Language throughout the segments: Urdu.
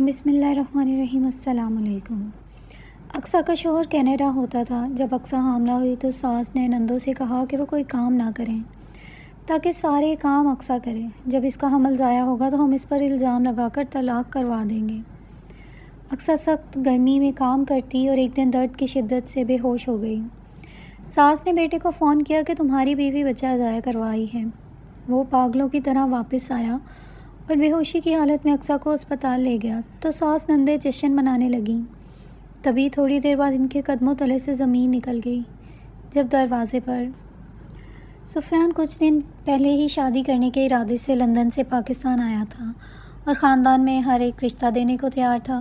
بسم اللہ الرحمن الرحیم۔ السلام علیکم۔ اقصیٰ کا شوہر کینیڈا ہوتا تھا۔ جب اقصیٰ حاملہ ہوئی تو ساس نے نندوں سے کہا کہ وہ کوئی کام نہ کریں تاکہ سارے کام اقصیٰ کرے۔ جب اس کا حمل ضائع ہوگا تو ہم اس پر الزام لگا کر طلاق کروا دیں گے۔ اقصیٰ سخت گرمی میں کام کرتی اور ایک دن درد کی شدت سے بے ہوش ہو گئی۔ ساس نے بیٹے کو فون کیا کہ تمہاری بیوی بچہ ضائع کروائی ہے۔ وہ پاگلوں کی طرح واپس آیا اور بے ہوشی کی حالت میں اقصیٰ کو اسپتال لے گیا تو ساس نندیں جشن منانے لگیں۔ تبھی تھوڑی دیر بعد ان کے قدموں تلے سے زمین نکل گئی جب دروازے پر سفیان کچھ دن پہلے ہی شادی کرنے کے ارادے سے لندن سے پاکستان آیا تھا اور خاندان میں ہر ایک رشتہ دینے کو تیار تھا،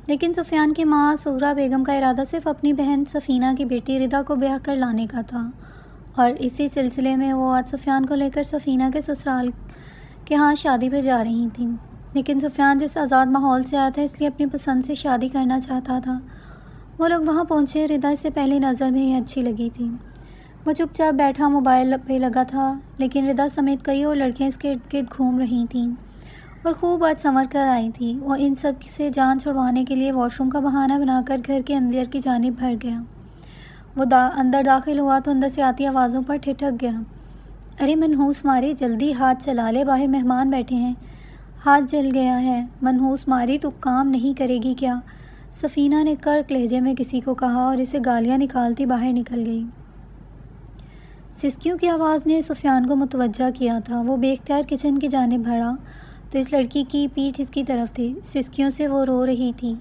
لیکن سفیان کی ماں سغرا بیگم کا ارادہ صرف اپنی بہن سفینہ کی بیٹی ردا کو بیاہ کر لانے کا تھا، اور اسی سلسلے میں وہ آج سفیان کو لے کر سفینہ کے سسرال کے ہاں شادی پہ جا رہی تھیں۔ لیکن سفیان جس آزاد ماحول سے آیا تھا اس لیے اپنی پسند سے شادی کرنا چاہتا تھا۔ وہ لوگ وہاں پہنچے۔ ردا اس سے پہلی نظر میں ہی اچھی لگی تھی۔ وہ چپ چاپ بیٹھا موبائل پہ لگا تھا، لیکن ردا سمیت کئی اور لڑکیاں اس کے ارد گرد گھوم رہی تھیں اور خوب آج سنور کر آئی تھیں۔ وہ ان سب سے جان چھڑوانے کے لیے واش روم کا بہانہ بنا کر گھر کے اندر کی جانب بھر گیا۔ وہ اندر داخل ہوا تو اندر سے آتی آوازوں پر ٹھٹک گیا۔ ارے منحوس ماری، جلدی ہاتھ چلا لے، باہر مہمان بیٹھے ہیں۔ ہاتھ جل گیا ہے۔ منحوس ماری، تو کام نہیں کرے گی کیا؟ سفینہ نے کرک لہجے میں کسی کو کہا اور اسے گالیاں نکالتی باہر نکل گئی۔ سسکیوں کی آواز نے سفیان کو متوجہ کیا تھا۔ وہ بے اختیار کچن کی جانب بڑھا تو اس لڑکی کی پیٹھ اس کی طرف تھی۔ سسکیوں سے وہ رو رہی تھی۔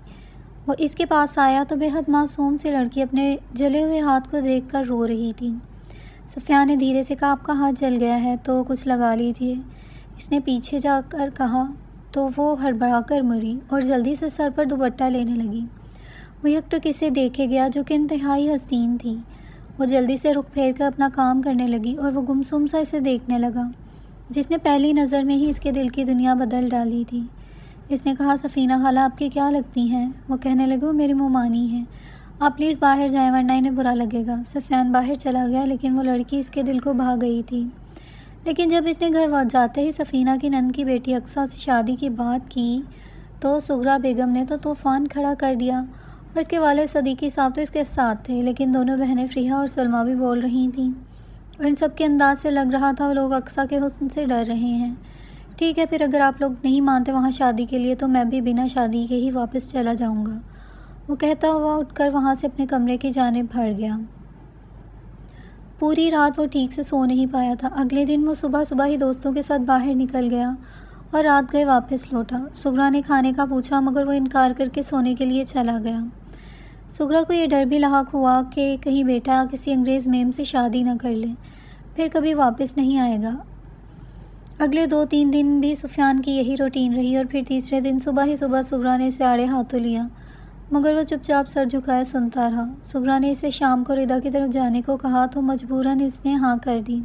وہ اس کے پاس آیا تو بے حد معصوم سی لڑکی اپنے جلے ہوئے ہاتھ کو دیکھ کر رو رہی تھی۔ سفیان نے دھیرے سے کہا، آپ کا ہاتھ جل گیا ہے تو کچھ لگا لیجئے۔ اس نے پیچھے جا کر کہا تو وہ ہڑبڑا کر مڑی اور جلدی سے سر پر دوپٹہ لینے لگی۔ وہ یک ٹک اسے دیکھے گیا جو کہ انتہائی حسین تھی۔ وہ جلدی سے رخ پھیر کر اپنا کام کرنے لگی اور وہ گمسم سا اسے دیکھنے لگا جس نے پہلی نظر میں ہی اس کے دل کی دنیا بدل ڈالی تھی۔ اس نے کہا، سفینہ خالہ آپ کی کیا لگتی ہیں؟ وہ کہنے لگی، وہ میری مومانی ہیں، آپ پلیز باہر جائیں ورنہ انہیں برا لگے گا۔ سفیان باہر چلا گیا لیکن وہ لڑکی اس کے دل کو بھا گئی تھی۔ لیکن جب اس نے گھر جاتے ہی سفینہ کی نند کی بیٹی اقصیٰ سے شادی کی بات کی تو سغرا بیگم نے تو طوفان کھڑا کر دیا، اور اس کے والد صدیقی صاحب تو اس کے ساتھ تھے، لیکن دونوں بہنیں فریحہ اور سلمیٰ بھی بول رہی تھیں اور ان سب کے انداز سے لگ رہا تھا وہ لوگ اقصیٰ کے حسن سے ڈر رہے ہیں۔ ٹھیک ہے، پھر اگر آپ لوگ نہیں مانتے وہاں شادی کے لیے تو میں بھی بنا شادی کے ہی واپس چلا جاؤں گا، وہ کہتا ہوا اٹھ کر وہاں سے اپنے کمرے کی جانب بڑھ گیا۔ پوری رات وہ ٹھیک سے سو نہیں پایا تھا۔ اگلے دن وہ صبح ہی دوستوں کے ساتھ باہر نکل گیا اور رات گئے واپس لوٹا۔ سغرا نے کھانے کا پوچھا مگر وہ انکار کر کے سونے کے لیے چلا گیا۔ سغرا کو یہ ڈر بھی لاحق ہوا کہ کہیں بیٹا کسی انگریز میم سے شادی نہ کر لے، پھر کبھی واپس نہیں آئے گا۔ اگلے 2-3 دن بھی سفیان کی یہی روٹین رہی اور پھر تیسرے دن صبح سغرا نے اسے آڑے ہاتھوں لیا مگر وہ چپ چاپ سر جھکائے سنتا رہا۔ سغرا نے اسے شام کو ردا کی طرف جانے کو کہا تو مجبوراً اس نے ہاں کر دی۔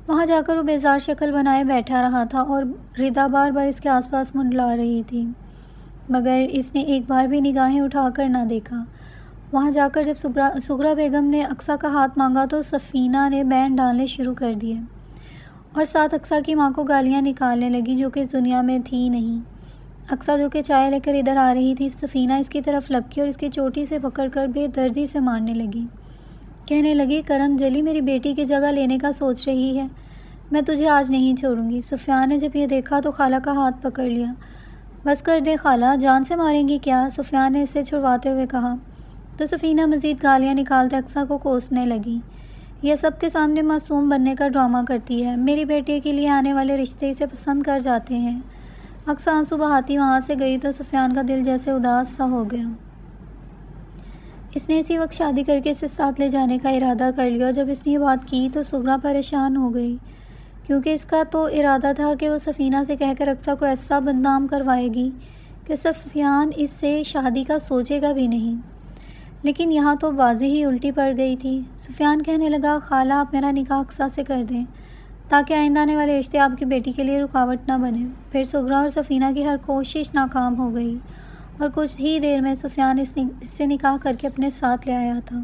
وہاں جا کر وہ بیزار شکل بنائے بیٹھا رہا تھا اور ردا بار بار اس کے آس پاس منڈلا رہی تھی مگر اس نے ایک بار بھی نگاہیں اٹھا کر نہ دیکھا۔ وہاں جا کر جب سغرا بیگم نے اقصیٰ کا ہاتھ مانگا تو سفینہ نے بین ڈالنے شروع کر دیے اور ساتھ اقصیٰ کی ماں کو گالیاں نکالنے لگی جو کہ اس دنیا میں تھی نہیں۔ اقصیٰ جو کہ چائے لے کر ادھر آ رہی تھی، سفینہ اس کی طرف لپکی اور اس کی چوٹی سے پکڑ کر بے دردی سے مارنے لگی۔ کہنے لگی، کرم جلی میری بیٹی کی جگہ لینے کا سوچ رہی ہے، میں تجھے آج نہیں چھوڑوں گی۔ سفیان نے جب یہ دیکھا تو خالہ کا ہاتھ پکڑ لیا۔ بس کر دے خالہ، جان سے ماریں گی کیا؟ سفیان نے اسے چھڑواتے ہوئے کہا تو سفینہ مزید گالیاں نکالتے اقصیٰ کو کوسنے لگی۔ یہ سب کے سامنے معصوم بننے کا ڈرامہ کرتی ہے، میری بیٹی کے لیے آنے والے رشتے اسے پسند کر جاتے ہیں۔ اقصیٰ آنسو بہاتی وہاں سے گئی تو سفیان کا دل جیسے اداس سا ہو گیا۔ اس نے اسی وقت شادی کر کے اسے ساتھ لے جانے کا ارادہ کر لیا اور جب اس نے یہ بات کی تو سغرا پریشان ہو گئی کیونکہ اس کا تو ارادہ تھا کہ وہ سفینہ سے کہہ کر اقصیٰ کو ایسا بدنام کروائے گی کہ سفیان اس سے شادی کا سوچے گا بھی نہیں، لیکن یہاں تو بازی ہی الٹی پڑ گئی تھی۔ سفیان کہنے لگا، خالہ آپ میرا نکاح اقصیٰ سے کر دیں تاکہ آئندہ آنے والے رشتے آپ کی بیٹی کے لیے رکاوٹ نہ بنے۔ پھر سغرا اور سفینہ کی ہر کوشش ناکام ہو گئی اور کچھ ہی دیر میں سفیان اس سے نکاح کر کے اپنے ساتھ لے آیا تھا۔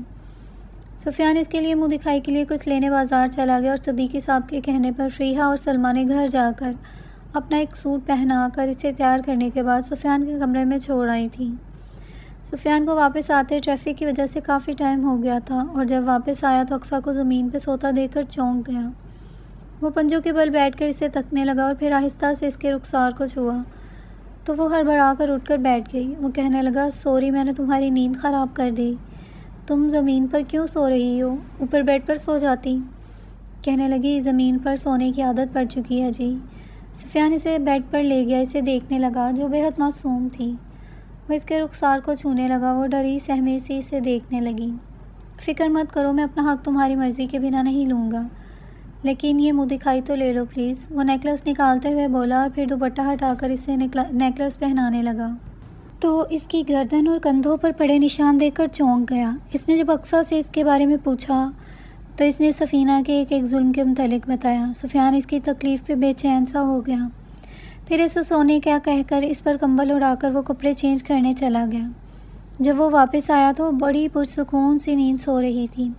سفیان اس کے لیے منہ دکھائی کے لیے کچھ لینے بازار چلا گیا اور صدیقی صاحب کے کہنے پر فریحہ اور سلمیٰ نے گھر جا کر اپنا ایک سوٹ پہنا کر اسے تیار کرنے کے بعد سفیان کے کمرے میں چھوڑ آئی تھی۔ سفیان کو واپس آتے ٹریفک کی وجہ سے کافی ٹائم ہو گیا تھا اور جب واپس آیا تو اقصیٰ کو زمین پہ سوتا دیکھ کر چونک گیا۔ وہ پنجوں کے بل بیٹھ کر اسے تکنے لگا اور پھر آہستہ سے اس کے رخسار کو چھوا تو وہ ہڑبڑا کر اٹھ کر بیٹھ گئی۔ وہ کہنے لگا، سوری میں نے تمہاری نیند خراب کر دی۔ تم زمین پر کیوں سو رہی ہو؟ اوپر بیڈ پر سو جاتی۔ کہنے لگی، زمین پر سونے کی عادت پڑ چکی ہے جی۔ سفیان اسے بیڈ پر لے گیا، اسے دیکھنے لگا جو بے حد معصوم تھی۔ وہ اس کے رخسار کو چھونے لگا، وہ ڈری سہمی سی اسے دیکھنے لگی۔ فکر مت کرو، میں اپنا حق تمہاری مرضی کے بنا نہیں لوں گا، لیکن یہ منہ دکھائی تو لے لو پلیز۔ وہ نیکلس نکالتے ہوئے بولا اور پھر دوپٹہ ہٹا کر اسے نیکلس پہنانے لگا تو اس کی گردن اور کندھوں پر پڑے نشان دیکھ کر چونک گیا۔ اس نے جب اقصیٰ سے اس کے بارے میں پوچھا تو اس نے سفینہ کے ایک ظلم کے متعلق بتایا۔ سفیان اس کی تکلیف پہ بے چین سا ہو گیا، پھر اسے سونے کیا کہہ کر اس پر کمبل اڑا کر وہ کپڑے چینج کرنے چلا گیا۔ جب وہ واپس آیا تو بڑی پرسکون سی نیند سو رہی تھی۔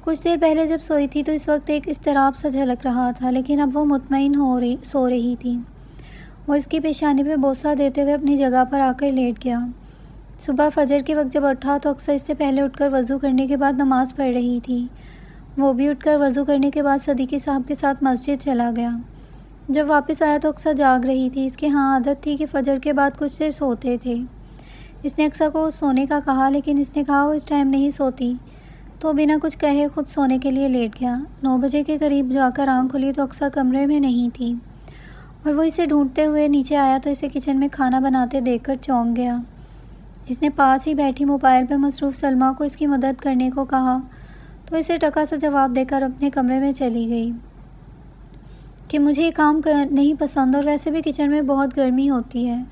کچھ دیر پہلے جب سوئی تھی تو اس وقت ایک اضطراب سا جھلک رہا تھا، لیکن اب وہ مطمئن سو رہی تھی۔ وہ اس کی پیشانی پہ بوسہ دیتے ہوئے اپنی جگہ پر آ کر لیٹ گیا۔ صبح فجر کے وقت جب اٹھا تو اکثر اس سے پہلے اٹھ کر وضو کرنے کے بعد نماز پڑھ رہی تھی۔ وہ بھی اٹھ کر وضو کرنے کے بعد صدیقی صاحب کے ساتھ مسجد چلا گیا۔ جب واپس آیا تو اکثر جاگ رہی تھی۔ اس کی عادت تھی کہ فجر کے بعد کچھ دیر سوتے تھے۔ اس نے اکثر کو سونے کا کہا، لیکن اس نے کہا وہ اس ٹائم نہیں سوتی، تو بنا کچھ کہے خود سونے کے لیے لیٹ گیا۔ 9 بجے کے قریب جا کر آنکھ کھلی تو اکثر کمرے میں نہیں تھی اور وہ اسے ڈھونڈتے ہوئے نیچے آیا تو اسے کچن میں کھانا بناتے دیکھ کر چونک گیا۔ اس نے پاس ہی بیٹھی موبائل پہ مصروف سلمیٰ کو اس کی مدد کرنے کو کہا تو اسے ٹکا سا جواب دے کر اپنے کمرے میں چلی گئی کہ مجھے یہ کام نہیں پسند اور ویسے بھی کچن میں بہت گرمی ہوتی ہے۔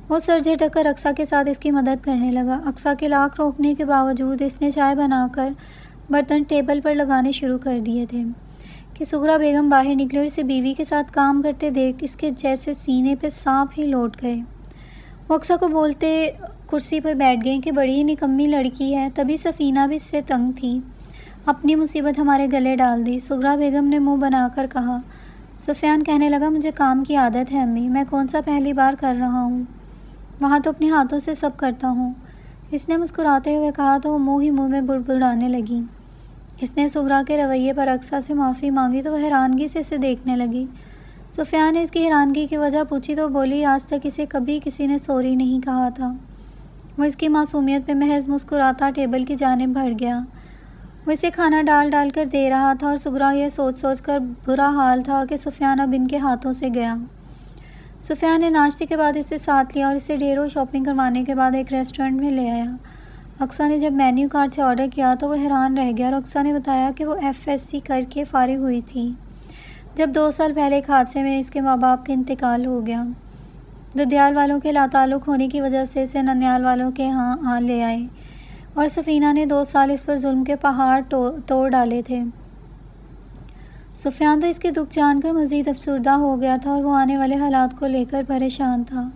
وہ سر جھٹک کر اقصیٰ کے ساتھ اس کی مدد کرنے لگا۔ اقصیٰ کے لاکھ روکنے کے باوجود اس نے چائے بنا کر برتن ٹیبل پر لگانے شروع کر دیے تھے کہ سغرا بیگم باہر نکلی اور اسے بیوی کے ساتھ کام کرتے دیکھ اس کے جیسے سینے پہ سانپ ہی لوٹ گئے۔ وہ اقصیٰ کو بولتے کرسی پر بیٹھ گئیں کہ بڑی نکمی لڑکی ہے۔ تبھی سفینہ بھی اس سے تنگ تھی، اپنی مصیبت ہمارے گلے ڈال دی۔ سغرا بیگم نے منہ بنا کر کہا۔ سفیان کہنے لگا، مجھے کام کی عادت ہے امی، میں کون سا پہلی بار کر رہا ہوں، وہاں تو اپنے ہاتھوں سے سب کرتا ہوں۔ اس نے مسکراتے ہوئے کہا تو وہ منہ ہی منہ میں بڑبڑانے لگی۔ اس نے سغرا کے رویے پر اقصیٰ سے معافی مانگی تو وہ حیرانگی سے اسے دیکھنے لگی۔ سفیان نے اس کی حیرانگی کی وجہ پوچھی تو بولی، آج تک اسے کبھی کسی نے سوری نہیں کہا تھا۔ وہ اس کی معصومیت پہ محض مسکراتا ٹیبل کی جانب بڑھ گیا۔ وہ اسے کھانا ڈال کر دے رہا تھا اور سغرا یہ سوچ کر برا حال تھا کہ سفیان اب ان کے ہاتھوں سے گیا۔ سفیان نے ناشتے کے بعد اسے ساتھ لیا اور اسے ڈھیروں شاپنگ کروانے کے بعد ایک ریسٹورنٹ میں لے آیا۔ اقصیٰ نے جب مینیو کارڈ سے آرڈر کیا تو وہ حیران رہ گیا اور اقصیٰ نے بتایا کہ وہ FSC کر کے فارغ ہوئی تھی جب 2 سال پہلے ایک حادثے میں اس کے ماں باپ کا انتقال ہو گیا۔ ددیال والوں کے لاتعلق ہونے کی وجہ سے اسے ننیال والوں کے ہاں لے آئے اور سفینہ نے 2 سال اس پر ظلم کے پہاڑ توڑ ڈالے تھے۔ سفیان تو اس کے دکھ جان کر مزید افسردہ ہو گیا تھا اور وہ آنے والے حالات کو لے کر پریشان تھا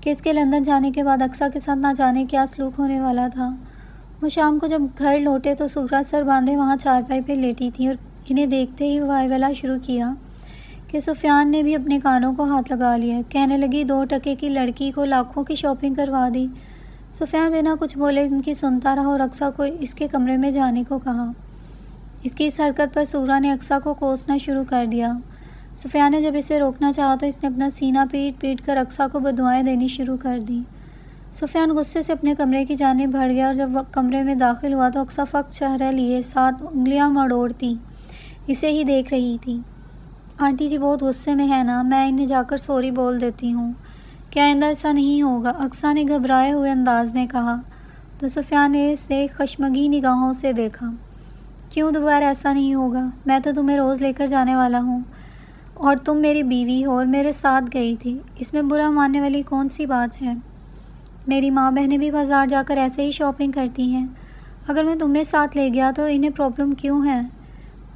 کہ اس کے لندن جانے کے بعد اقصیٰ کے ساتھ نہ جانے کیا سلوک ہونے والا تھا۔ وہ شام کو جب گھر لوٹے تو سغرا سر باندھے وہاں چارپائی پہ لیٹی تھی اور انہیں دیکھتے ہی وائیولا شروع کیا کہ سفیان نے بھی اپنے کانوں کو ہاتھ لگا لیا۔ کہنے لگی، 2 ٹکے کی لڑکی کو لاکھوں کی شاپنگ کروا دی۔ سفیان بنا کچھ بولے ان کی سنتا رہا اور اقصیٰ کو اس کے کمرے میں جانے کو کہا۔ اس کی اس حرکت پر سغرا نے اقصیٰ کو کوسنا شروع کر دیا۔ سفیان نے جب اسے روکنا چاہا تو اس نے اپنا سینہ پیٹ کر اقصیٰ کو بددعائیں دینی شروع کر دی۔ سفیان غصے سے اپنے کمرے کی جانب بڑھ گیا اور جب وہ کمرے میں داخل ہوا تو اقصیٰ فقط چہرہ لیے 7 انگلیاں مڑوڑتی اسے ہی دیکھ رہی تھی۔ آنٹی جی بہت غصے میں ہے نا، میں انہیں جا کر سوری بول دیتی ہوں، کیا آئندہ ایسا نہیں ہوگا، اقصیٰ نے گھبرائے ہوئے انداز میں کہا تو سفیان نے اسے خشمگین نگاہوں سے دیکھا۔ کیوں دوبارہ ایسا نہیں ہوگا؟ میں تو تمہیں روز لے کر جانے والا ہوں اور تم میری بیوی ہو اور میرے ساتھ گئی تھی، اس میں برا ماننے والی کون سی بات ہے؟ میری ماں بہنیں بھی بازار جا کر ایسے ہی شاپنگ کرتی ہیں، اگر میں تمہیں ساتھ لے گیا تو انہیں پرابلم کیوں ہے؟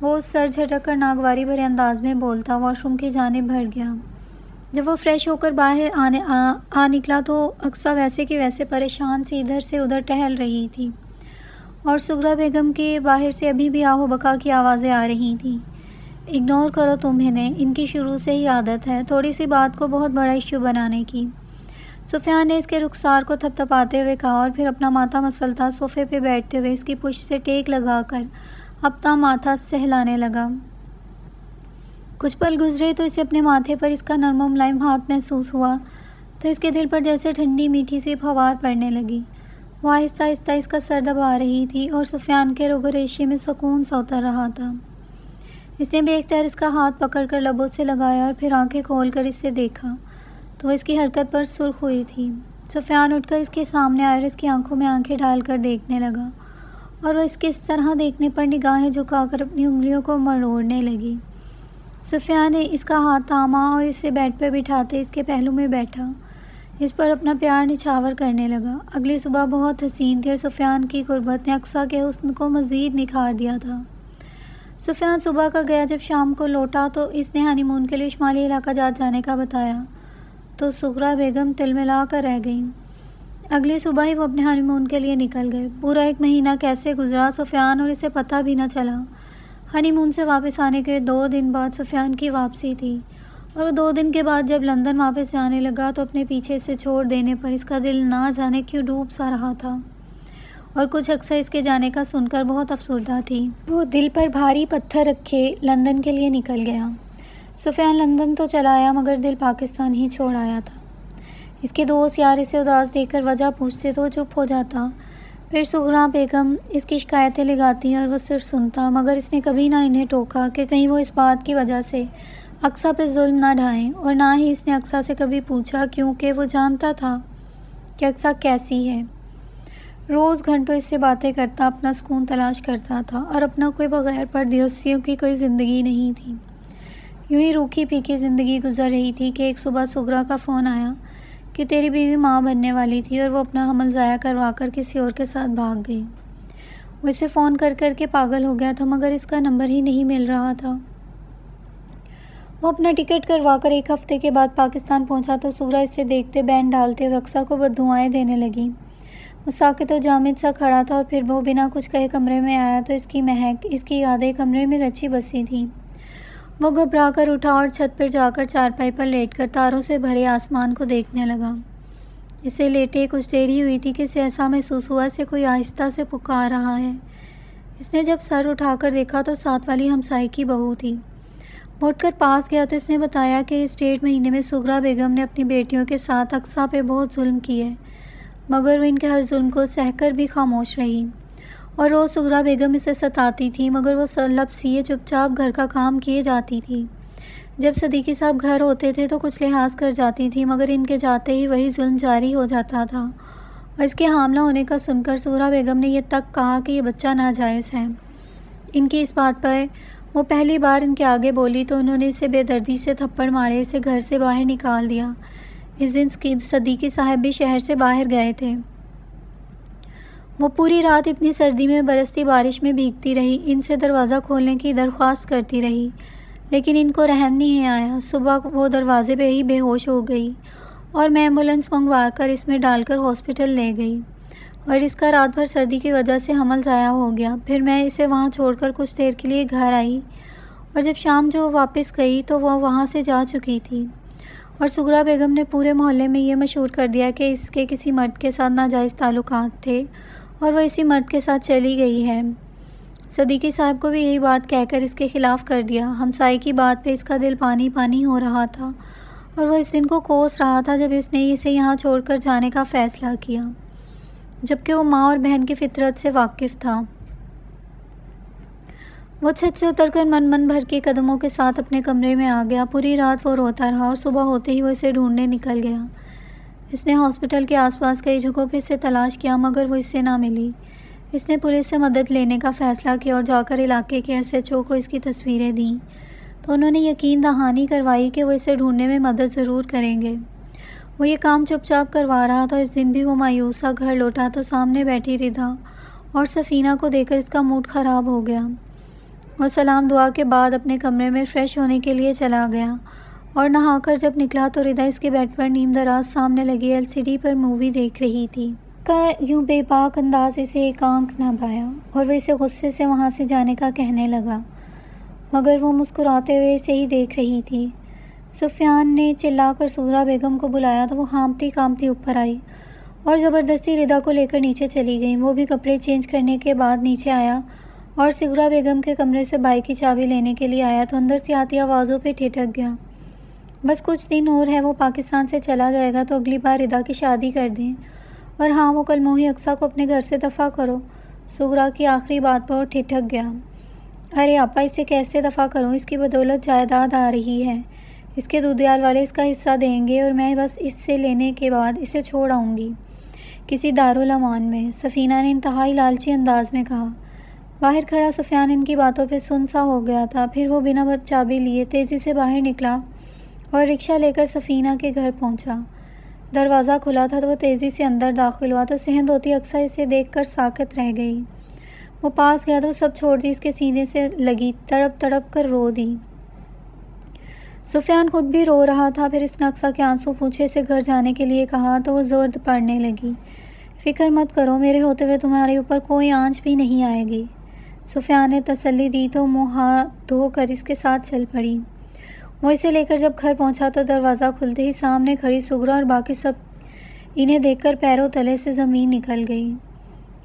وہ سر جھٹک کر ناگواری بھرے انداز میں بولتا واش روم کی جانب بڑھ گیا۔ جب وہ فریش ہو کر باہر آ نکلا تو اقصیٰ ویسے کہ ویسے پریشان سی ادھر سے ادھر ٹہل رہی تھی اور سغرا بیگم کے باہر سے ابھی بھی آہو بکا کی آوازیں آ رہی تھیں۔ اگنور کرو تم انہیں، ان کی شروع سے ہی عادت ہے تھوڑی سی بات کو بہت بڑا ایشو بنانے کی۔ سفیان نے اس کے رخسار کو تھپتھپاتے ہوئے کہا اور پھر اپنا ماتھا مسلتا صوفے پہ بیٹھتے ہوئے اس کی پشت سے ٹیک لگا کر اپنا ماتھا سہلانے لگا۔ کچھ پل گزرے تو اسے اپنے ماتھے پر اس کا نرم و ملائم ہاتھ محسوس ہوا تو اس کے دل پر جیسے ٹھنڈی میٹھی سی پھوار پڑنے لگی۔ وہ آہستہ آہستہ اس کا سر دبا رہی تھی اور سفیان کے رگ و ریشے میں سکون سا اتر رہا تھا۔ اس نے بے اختیار اس کا ہاتھ پکڑ کر لبوں سے لگایا اور پھر آنکھیں کھول کر اس سے دیکھا تو وہ اس کی حرکت پر سرخ ہوئی تھی۔ سفیان اٹھ کر اس کے سامنے آیا اور اس کی آنکھوں میں آنکھیں ڈال کر دیکھنے لگا اور وہ اس کے اس طرح دیکھنے پر نگاہیں جھکا کر اپنی انگلیوں کو مروڑنے لگی۔ سفیان نے اس کا ہاتھ تھاما اور اسے بیڈ پر بٹھاتے اس کے پہلو میں بیٹھا، اس پر اپنا پیار نچھاور کرنے لگا۔ اگلی صبح بہت حسین تھی اور سفیان کی قربت نے اقصیٰ کے حسن کو مزید نکھار دیا تھا۔ سفیان صبح کا گیا، جب شام کو لوٹا تو اس نے ہانی مون کے لیے شمالی علاقہ جات جانے کا بتایا تو سغرا بیگم تلملا کر رہ گئیں۔ اگلی صبح ہی وہ اپنے ہانی مون کے لیے نکل گئے۔ پورا ایک مہینہ کیسے گزرا سفیان اور اسے پتہ بھی نہ چلا۔ ہانی مون سے واپس آنے کے 2 دن بعد سفیان کی واپسی تھی اور وہ 2 دن کے بعد جب لندن واپس جانے لگا تو اپنے پیچھے سے چھوڑ دینے پر اس کا دل نہ جانے کیوں ڈوب سا رہا تھا اور کچھ اکثر اس کے جانے کا سن کر بہت افسردہ تھی۔ وہ دل پر بھاری پتھر رکھے لندن کے لیے نکل گیا۔ سفیان لندن تو چلا آیا مگر دل پاکستان ہی چھوڑ آیا تھا۔ اس کے دوست یار اسے اداس دیکھ کر وجہ پوچھتے تو وہ چپ ہو جاتا، پھر سغرا بیگم اس کی شکایتیں لگاتی اور وہ صرف سنتا، مگر اس نے کبھی نہ انہیں ٹوکا کہ کہیں وہ اس بات کی وجہ سے اقصیٰ پہ ظلم نہ ڈھائیں، اور نہ ہی اس نے اقصیٰ سے کبھی پوچھا کیونکہ وہ جانتا تھا کہ اقصیٰ کیسی ہے۔ روز گھنٹوں اس سے باتیں کرتا اپنا سکون تلاش کرتا تھا اور اپنا کوئی بغیر پردیسیوں کی کوئی زندگی نہیں تھی۔ یوں ہی روکھی پھیکی زندگی گزر رہی تھی کہ ایک صبح سغرا کا فون آیا کہ تیری بیوی ماں بننے والی تھی اور وہ اپنا حمل ضائع کروا کر کسی اور کے ساتھ بھاگ گئی۔ وہ اسے فون کر کر کے پاگل ہو گیا تھا مگر اس کا نمبر ہی نہیں مل رہا تھا۔ وہ اپنا ٹکٹ کروا کر 1 ہفتے کے بعد پاکستان پہنچا تو سغرا اس سے دیکھتے بین ڈالتے ہوئے اقصیٰ کو بددعائیں دینے لگی۔ وہ ساکت و جامد سا کھڑا تھا اور پھر وہ بنا کچھ کہے کمرے میں آیا تو اس کی مہک، اس کی یادیں کمرے میں رچی بسی تھیں۔ وہ گھبرا کر اٹھا اور چھت پر جا کر چارپائی پر لیٹ کر تاروں سے بھرے آسمان کو دیکھنے لگا۔ اسے لیٹے کچھ دیر ہی ہوئی تھی کہ اسے ایسا محسوس ہوا اسے کوئی آہستہ سے پکار رہا ہے۔ اس نے جب سر اٹھا کر دیکھا تو ساتھ والی ہمسائے کی بہو تھی۔ وہ اٹھ کر پاس گیا تو اس نے بتایا کہ اس 1.5 مہینے میں سغرا بیگم نے اپنی بیٹیوں کے ساتھ اقصیٰ پہ بہت ظلم کیے، مگر وہ ان کے ہر ظلم کو سہ کر بھی خاموش رہی، اور روز سغرا بیگم اسے ستاتی تھی مگر وہ لب سیے چپ چاپ گھر کا کام کیے جاتی تھی۔ جب صدیقی صاحب گھر ہوتے تھے تو کچھ لحاظ کر جاتی تھی مگر ان کے جاتے ہی وہی ظلم جاری ہو جاتا تھا، اور اس کے حاملہ ہونے کا سن کر سغرا بیگم نے یہ تک کہا کہ یہ بچہ ناجائز ہے۔ ان کی اس بات پر وہ پہلی بار ان کے آگے بولی تو انہوں نے اسے بے دردی سے تھپڑ مارے، اسے گھر سے باہر نکال دیا۔ اس دن صدیقی صاحب بھی شہر سے باہر گئے تھے۔ وہ پوری رات اتنی سردی میں برستی بارش میں بھیگتی رہی، ان سے دروازہ کھولنے کی درخواست کرتی رہی لیکن ان کو رحم نہیں آیا۔ صبح وہ دروازے پہ ہی بے ہوش ہو گئی اور میں ایمبولینس منگوا کر اس میں ڈال کر ہاسپٹل لے گئی، اور اس کا رات بھر سردی کی وجہ سے حمل ضائع ہو گیا۔ پھر میں اسے وہاں چھوڑ کر کچھ دیر کے لیے گھر آئی اور جب شام جو واپس گئی تو وہ وہاں سے جا چکی تھی، اور سغرا بیگم نے پورے محلے میں یہ مشہور کر دیا کہ اس کے کسی مرد کے ساتھ ناجائز تعلقات تھے اور وہ اسی مرد کے ساتھ چلی گئی ہے۔ صدیقی صاحب کو بھی یہی بات کہہ کر اس کے خلاف کر دیا۔ ہمسائے کی بات پہ اس کا دل پانی پانی ہو رہا تھا اور وہ اس دن کو کوس رہا تھا جب اس نے اسے یہاں چھوڑ کر جانے کا فیصلہ کیا، جبکہ وہ ماں اور بہن کی فطرت سے واقف تھا۔ وہ چھت سے اتر کر من بھر کے قدموں کے ساتھ اپنے کمرے میں آ گیا۔ پوری رات وہ روتا رہا اور صبح ہوتے ہی وہ اسے ڈھونڈنے نکل گیا۔ اس نے ہاسپٹل کے آس پاس کئی جگہوں پہ اسے تلاش کیا مگر وہ اس سے نہ ملی۔ اس نے پولیس سے مدد لینے کا فیصلہ کیا اور جا کر علاقے کے SHO کو اس کی تصویریں دیں تو انہوں نے یقین دہانی کروائی کہ وہ اسے ڈھونڈنے میں مدد ضرور کریں گے۔ وہ یہ کام چپ چاپ کروا رہا تھا۔ اس دن بھی وہ مایوس سا گھر لوٹا تو سامنے بیٹھی ردا اور سفینہ کو دیکھ کر اس کا موڈ خراب ہو گیا۔ وہ سلام دعا کے بعد اپنے کمرے میں فریش ہونے کے لیے چلا گیا اور نہا کر جب نکلا تو ردا اس کے بیڈ پر نیم دراز سامنے لگی LCD پر مووی دیکھ رہی تھی۔ کا یوں بے باک انداز اسے ایک آنکھ نہ بھایا اور وہ اسے غصے سے وہاں سے جانے کا کہنے لگا۔ مگر وہ مسکراتے ہوئے اسے ہی دیکھ رہی تھی۔ سفیان نے چلا کر سغرا بیگم کو بلایا تو وہ ہامتی کامتی اوپر آئی اور زبردستی ردا کو لے کر نیچے چلی گئی۔ وہ بھی کپڑے چینج کرنے کے بعد نیچے آیا اور سغرا بیگم کے کمرے سے بائک کی چابی لینے کے لیے آیا تو اندر سے آتی آوازوں پہ ٹھٹک گیا۔ بس کچھ دن اور ہے، وہ پاکستان سے چلا جائے گا تو اگلی بار ردا کی شادی کر دیں، اور ہاں وہ کل موہی اقصیٰ کو اپنے گھر سے دفع کرو۔ سغرا کی آخری بات پر وہ ٹھٹک گیا۔ ارے آپا، اسے کیسے دفع کروں؟ اس کی بدولت جائیداد آ رہی ہے، اس کے دودھیال والے اس کا حصہ دیں گے اور میں بس اس سے لینے کے بعد اسے چھوڑ آؤں گی کسی دارالامان میں، سفینہ نے انتہائی لالچی انداز میں کہا۔ باہر کھڑا سفیان ان کی باتوں پہ سن سا ہو گیا تھا۔ پھر وہ بنا چابی لیے تیزی سے باہر نکلا اور رکشہ لے کر سفینہ کے گھر پہنچا۔ دروازہ کھلا تھا تو وہ تیزی سے اندر داخل ہوا تو صحن ہوتی اقصیٰ اسے دیکھ کر ساکت رہ گئی۔ وہ پاس گیا تو سب چھوڑ دی، اس کے سینے سے لگی، تڑپ تڑپ کر رو دی۔ سفیان خود بھی رو رہا تھا۔ پھر اس نے اقصیٰ کے آنسو پوچھے سے گھر جانے کے لیے کہا تو وہ زرد پڑنے لگی۔ فکر مت کرو، میرے ہوتے ہوئے تمہارے اوپر کوئی آنچ بھی نہیں آئے گی۔ سفیان نے تسلی دی تو منہ ہاتھ دھو کر اس کے ساتھ چل پڑی۔ وہ اسے لے کر جب گھر پہنچا تو دروازہ کھلتے ہی سامنے کھڑی سغرا اور باقی سب انہیں دیکھ کر پیروں تلے سے زمین نکل گئی۔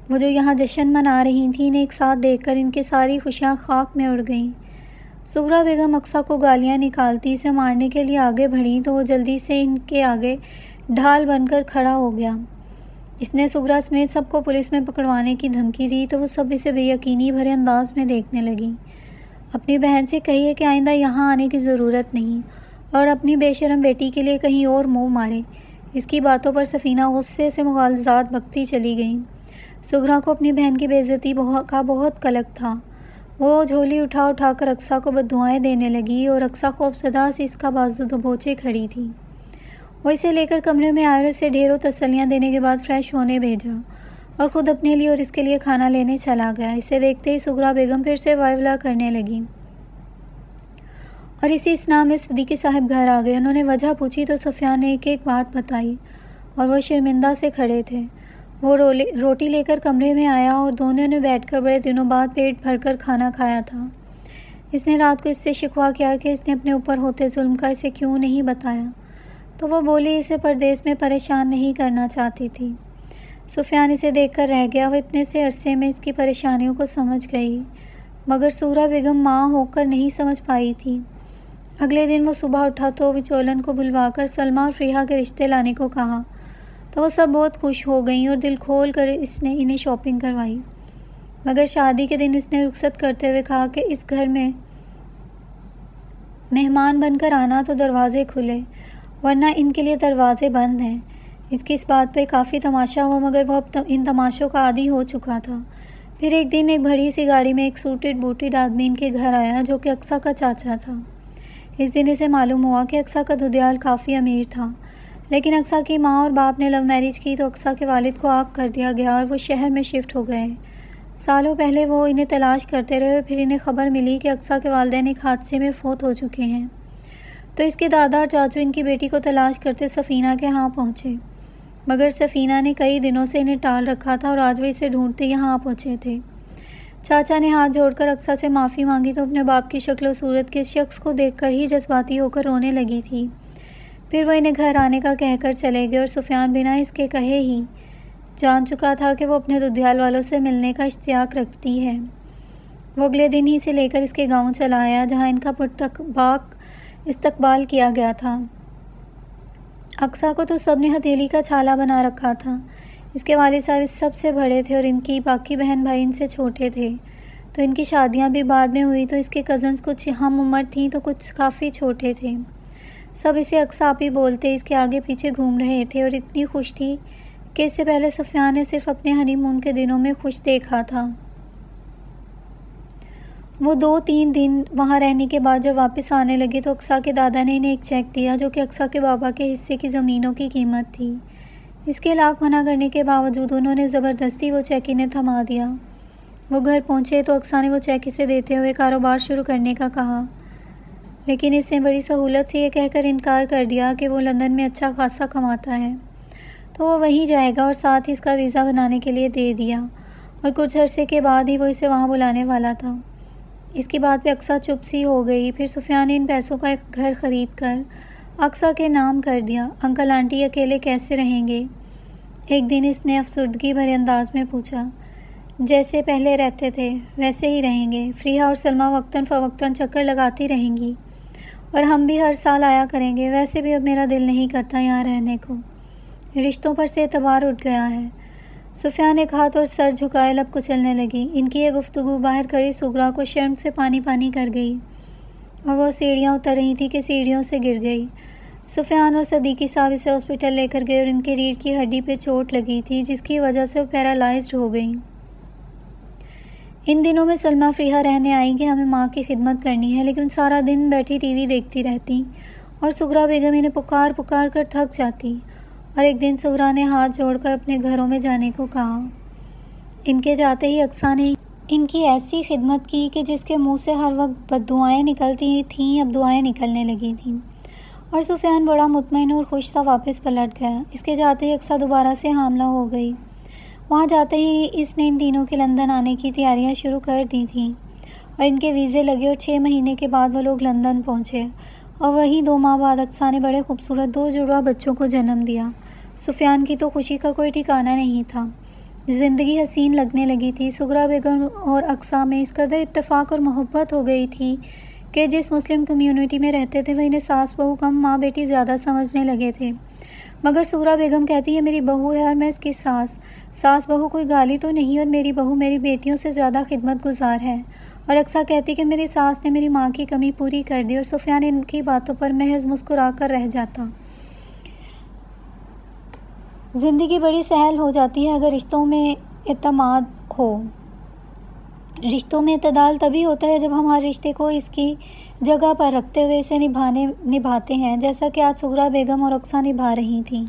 وہ جو یہاں جشن منا رہی تھیں، انہیں ایک ساتھ دیکھ کر ان کی ساری خوشیاں خاک میں اڑ گئیں۔ سغرا بیگم اقصیٰ کو گالیاں نکالتی اسے مارنے کے لیے آگے بڑھی تو وہ جلدی سے ان کے آگے ڈھال بن کر کھڑا ہو گیا۔ اس نے سغرا سمیت سب کو پولیس میں پکڑوانے کی دھمکی دی تو وہ سب اسے بے یقینی بھرے انداز میں دیکھنے لگیں۔ اپنی بہن سے کہیے کہ آئندہ یہاں آنے کی ضرورت نہیں اور اپنی بے شرم بیٹی کے لیے کہیں اور منہ مارے۔ اس کی باتوں پر سفینہ غصے سے مغالطات بکتی چلی گئی۔ سغرا کو اپنی بہن کی بے عزتی کا بہت قلق تھا۔ وہ جھولی اٹھا اٹھا کر اقصیٰ کو بددعائیں دینے لگی اور اقصیٰ خوفزدہ سے اس کا بازو دبوچے کھڑی تھی۔ وہ اسے لے کر کمرے میں آئے اور اسے ڈھیروں تسلیاں دینے کے بعد فریش ہونے بھیجا اور خود اپنے لیے اور اس کے لیے کھانا لینے چلا گیا۔ اسے دیکھتے ہی سغرا بیگم پھر سے وائولہ کرنے لگی اور اسی اثناء میں صدیقی صاحب گھر آ گئے۔ انہوں نے وجہ پوچھی تو سفیان نے ایک ایک بات بتائی اور وہ شرمندہ سے کھڑے تھے۔ وہ روٹی لے کر کمرے میں آیا اور دونوں نے بیٹھ کر بڑے دنوں بعد پیٹ بھر کر کھانا کھایا تھا۔ اس نے رات کو اس سے شکوہ کیا کہ اس نے اپنے اوپر ہوتے ظلم کا اسے کیوں نہیں بتایا تو وہ بولی اسے پردیس میں پریشان نہیں کرنا چاہتی تھی۔ سفیان اسے دیکھ کر رہ گیا۔ وہ اتنے سے عرصے میں اس کی پریشانیوں کو سمجھ گئی مگر سغرا بیگم ماں ہو کر نہیں سمجھ پائی تھی۔ اگلے دن وہ صبح اٹھا تو وچولن کو بلوا کر سلمیٰ اور فریحہ کے رشتے لانے کو کہا تو وہ سب بہت خوش ہو گئیں اور دل کھول کر اس نے انہیں شاپنگ کروائی۔ مگر شادی کے دن اس نے رخصت کرتے ہوئے کہا کہ اس گھر میں مہمان بن کر آنا تو دروازے کھلے ورنہ ان کے لیے دروازے بند ہیں۔ اس کی اس بات پہ کافی تماشا ہوا مگر وہ اب ان تماشوں کا عادی ہو چکا تھا۔ پھر ایک دن ایک بڑی سی گاڑی میں ایک سوٹڈ بوٹڈ آدمی ان کے گھر آیا جو کہ اقصیٰ کا چاچا تھا۔ اس دن اسے معلوم ہوا کہ اقصیٰ کا دودھیال کافی امیر تھا، لیکن اقصیٰ کی ماں اور باپ نے لو میرج کی تو اقصیٰ کے والد کو آگ کر دیا گیا اور وہ شہر میں شفٹ ہو گئے۔ سالوں پہلے وہ انہیں تلاش کرتے رہے، پھر انہیں خبر ملی کہ اقصیٰ کے والدین ایک حادثے میں فوت ہو چکے ہیں تو اس کے دادا اور چاچو ان کی بیٹی کو تلاش کرتے سفینہ کے ہاں پہنچے، مگر سفینہ نے کئی دنوں سے انہیں ٹال رکھا تھا اور آج وہ اسے ڈھونڈتے یہاں آ پہنچے تھے۔ چاچا نے ہاتھ جوڑ کر اقصیٰ سے معافی مانگی تو اپنے باپ کی شکل و صورت کے شخص کو دیکھ کر ہی جذباتی ہو کر رونے لگی تھی۔ پھر وہ انہیں گھر آنے کا کہہ کر چلے گئے اور سفیان بنا اس کے کہے ہی جان چکا تھا کہ وہ اپنے دودھیال والوں سے ملنے کا اشتیاق رکھتی ہے۔ وہ اگلے دن ہی سے لے کر اس کے گاؤں چلا آیا جہاں ان کا پرتپاک استقبال کیا گیا تھا۔ اقصیٰ کو تو سب نے ہتھیلی کا چھالا بنا رکھا تھا۔ اس کے والد صاحب اس سب سے بڑے تھے اور ان کی باقی بہن بھائی ان سے چھوٹے تھے، تو ان کی شادیاں بھی بعد میں ہوئی تو اس کے کزنز کچھ ہم عمر تھیں تو کچھ کافی چھوٹے تھے۔ سب اسے اقصیٰ آپی بولتے، اس کے آگے پیچھے گھوم رہے تھے اور اتنی خوش تھی کہ اس سے پہلے سفیان نے صرف اپنے ہنی مون کے دنوں میں خوش دیکھا تھا۔ وہ 2-3 دن وہاں رہنے کے بعد جب واپس آنے لگے تو اقصیٰ کے دادا نے انہیں ایک چیک دیا جو کہ اقصیٰ کے بابا کے حصے کی زمینوں کی قیمت تھی۔ اس کے لاکھ منع کرنے کے باوجود انہوں نے زبردستی وہ چیک انہیں تھما دیا۔ وہ گھر پہنچے تو اقصیٰ نے وہ چیک اسے دیتے ہوئے کاروبار شروع کرنے کا کہا، لیکن اس نے بڑی سہولت سے یہ کہہ کر انکار کر دیا کہ وہ لندن میں اچھا خاصا کماتا ہے تو وہ وہیں جائے گا اور ساتھ ہی اس کا ویزا بنانے کے لیے دے دیا اور کچھ عرصے کے بعد ہی وہ اسے وہاں بلانے والا تھا۔ اس کی بات پہ اقصیٰ چپ سی ہو گئی۔ پھر سفیان نے ان پیسوں کا ایک گھر خرید کر اقصیٰ کے نام کر دیا۔ انکل آنٹی اکیلے کیسے رہیں گے؟ ایک دن اس نے افسردگی بھرے انداز میں پوچھا۔ جیسے پہلے رہتے تھے ویسے ہی رہیں گے۔ فریحہ اور سلمیٰ وقتاً فوقتاً چکر لگاتی رہیں گی اور ہم بھی ہر سال آیا کریں گے۔ ویسے بھی اب میرا دل نہیں کرتا یہاں رہنے کو، رشتوں پر سے اعتبار اٹھ گیا ہے۔ سفیان ایک ہاتھ اور سر جھکائے لب کچلنے لگی۔ ان کی یہ گفتگو باہر کھڑی سغرا کو شرم سے پانی پانی کر گئی اور وہ سیڑھیاں اتر رہی تھی کہ سیڑھیوں سے گر گئی۔ سفیان اور صدیقی صاحب اسے ہاسپٹل لے کر گئے اور ان کے ریڑھ کی ہڈی پہ چوٹ لگی تھی جس کی وجہ سے وہ پیرالائزڈ ہو گئیں۔ ان دنوں میں سلمیٰ فریحہ رہنے آئیں کہ ہمیں ماں کی خدمت کرنی ہے، لیکن سارا دن بیٹھی ٹی وی دیکھتی رہتی اور سغرا بیگم انہیں پکار پکار کر تھک جاتی۔ اور ایک دن سغرا نے ہاتھ جوڑ کر اپنے گھروں میں جانے کو کہا۔ ان کے جاتے ہی اقصیٰ نے ان کی ایسی خدمت کی کہ جس کے منہ سے ہر وقت بددعائیں نکلتی تھیں اب دعائیں نکلنے لگی تھیں، اور سفیان بڑا مطمئن اور خوش سا واپس پلٹ گیا۔ اس کے جاتے ہی اقصیٰ دوبارہ سے حاملہ ہو گئی۔ وہاں جاتے ہی اس نے ان دنوں کے لندن آنے کی تیاریاں شروع کر دی تھیں اور ان کے ویزے لگے اور 6 مہینے کے بعد وہ لوگ لندن پہنچے اور وہیں 2 ماہ بعد اقصیٰ نے بڑے خوبصورت 2 جڑواں بچوں کو جنم دیا۔ سفیان کی تو خوشی کا کوئی ٹھکانہ نہیں تھا۔ زندگی حسین لگنے لگی تھی۔ سغرا بیگم اور اقصیٰ میں اس قدر اتفاق اور محبت ہو گئی تھی کہ جس مسلم کمیونٹی میں رہتے تھے وہ انہیں ساس بہو کم ماں بیٹی زیادہ سمجھنے لگے تھے۔ مگر سغرا بیگم کہتی ہے میری بہو ہے اور میں اس کی ساس بہو کوئی گالی تو نہیں، اور میری بہو میری بیٹیوں سے زیادہ خدمت گزار ہے۔ اور اقصیٰ کہتی کہ میری ساس نے میری ماں کی کمی پوری کر دی، اور سفیان ان کی باتوں پر محض مسکرا کر رہ جاتا۔ زندگی بڑی سہل ہو جاتی ہے اگر رشتوں میں اعتماد ہو۔ رشتوں میں اعتدال تبھی ہوتا ہے جب ہم ہر رشتے کو اس کی جگہ پر رکھتے ہوئے اسے نبھاتے ہیں، جیسا کہ آج سغرا بیگم اور اقصیٰ نبھا رہی تھیں۔